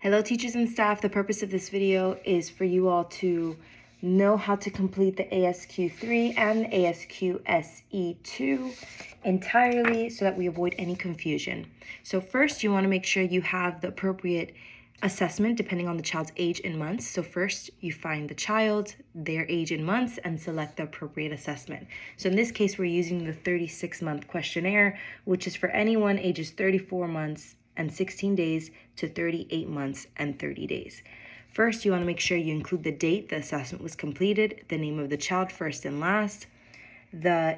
Hello teachers and staff, the purpose of this video is for you all to know how to complete the ASQ-3 and the ASQ SE-2 entirely so that we avoid any confusion. So first you want to make sure you have the appropriate assessment depending on the child's age in months. So first you find the child, their age in months, and select the appropriate assessment. So in this case we're using the 36-month questionnaire, which is for anyone ages 34 months and 16 days to 38 months and 30 days. First, you want to make sure you include the date the assessment was completed, the name of the child first and last, the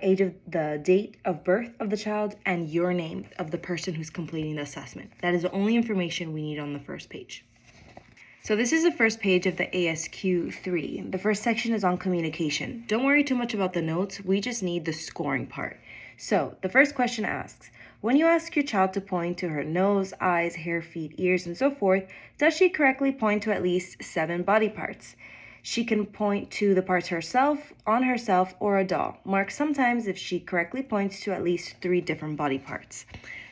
date of birth of the child, and your name of the person who's completing the assessment. That is the only information we need on the first page. So this is the first page of the ASQ-3. The first section is on communication. Don't worry too much about the notes, we just need the scoring part. So the first question asks, when you ask your child to point to her nose, eyes, hair, feet, ears, and so forth, does she correctly point to at least 7 body parts? She can point to the parts herself, on herself, or a doll. Mark sometimes if she correctly points to at least 3 different body parts.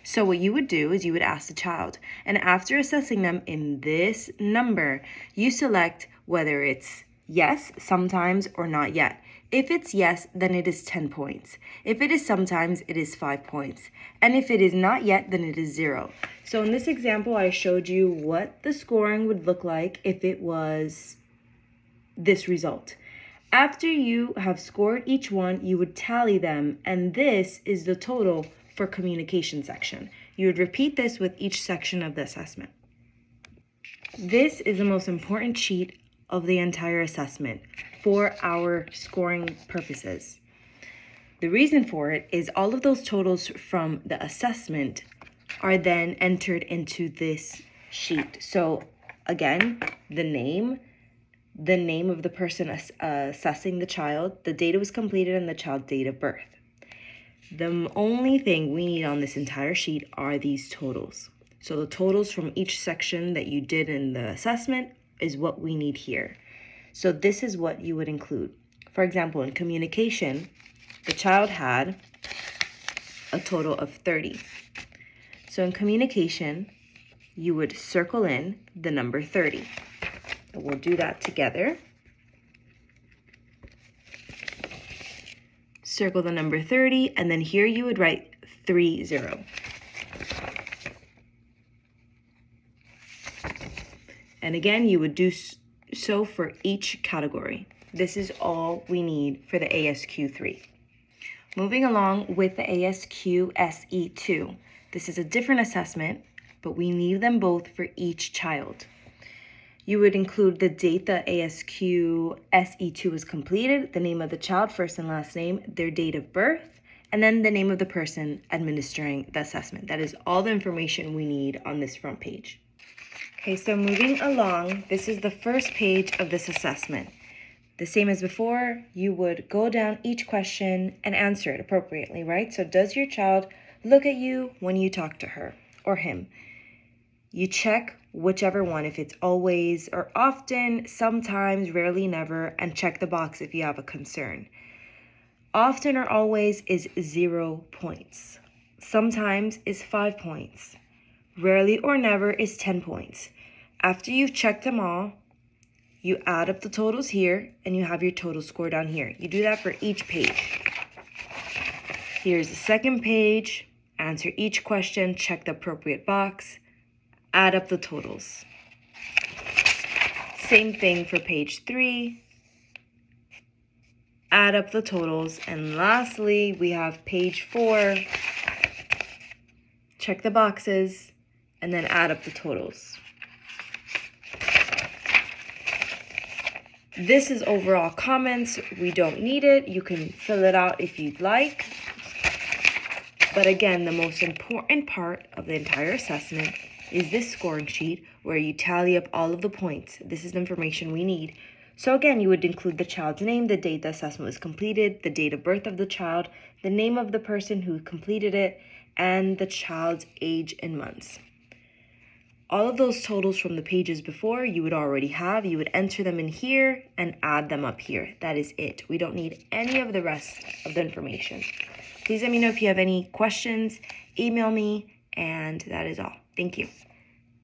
So what you would do is you would ask the child, and after assessing them in this number, you select whether it's yes, sometimes, or not yet. If it's yes, then it is 10 points. If it is sometimes, it is 5 points. And if it is not yet, then it is 0. So in this example, I showed you what the scoring would look like if it was this result. After you have scored each one, you would tally them, and this is the total for communication section. You would repeat this with each section of the assessment. This is the most important sheet of the entire assessment for our scoring purposes. The reason for it is all of those totals from the assessment are then entered into this sheet. So again, the name of the person assessing the child, the date it was completed, and the child's date of birth. The only thing we need on this entire sheet are these totals. So the totals from each section that you did in the assessment is what we need here. So this is what you would include. For example, in communication, the child had a total of 30. So in communication, you would circle in the number 30. And we'll do that together. Circle the number 30, and then here you would write 30. And again, you would do so for each category. This is all we need for the ASQ-3. Moving along with the ASQ SE-2. This is a different assessment, but we need them both for each child. You would include the date the ASQ SE-2 was completed, the name of the child, first and last name, their date of birth, and then the name of the person administering the assessment. That is all the information we need on this front page. Okay, so moving along, this is the first page of this assessment. The same as before, you would go down each question and answer it appropriately, right? So does your child look at you when you talk to her or him? You check whichever one, if it's always or often, sometimes, rarely, never, and check the box if you have a concern. Often or always is 0 points. Sometimes is 5 points. Rarely or never is 10 points. After you've checked them all, you add up the totals here, and you have your total score down here. You do that for each page. Here's the second page. Answer each question, check the appropriate box, add up the totals. Same thing for page 3. Add up the totals. And lastly, we have page 4. Check the boxes, and then add up the totals. This is overall comments. We don't need it. You can fill it out if you'd like. But again, the most important part of the entire assessment is this scoring sheet where you tally up all of the points. This is the information we need. So again, you would include the child's name, the date the assessment was completed, the date of birth of the child, the name of the person who completed it, and the child's age in months. All of those totals from the pages before you would already have. You would enter them in here and add them up here. That is it. We don't need any of the rest of the information. Please let me know if you have any questions. Email me, and that is all. Thank you.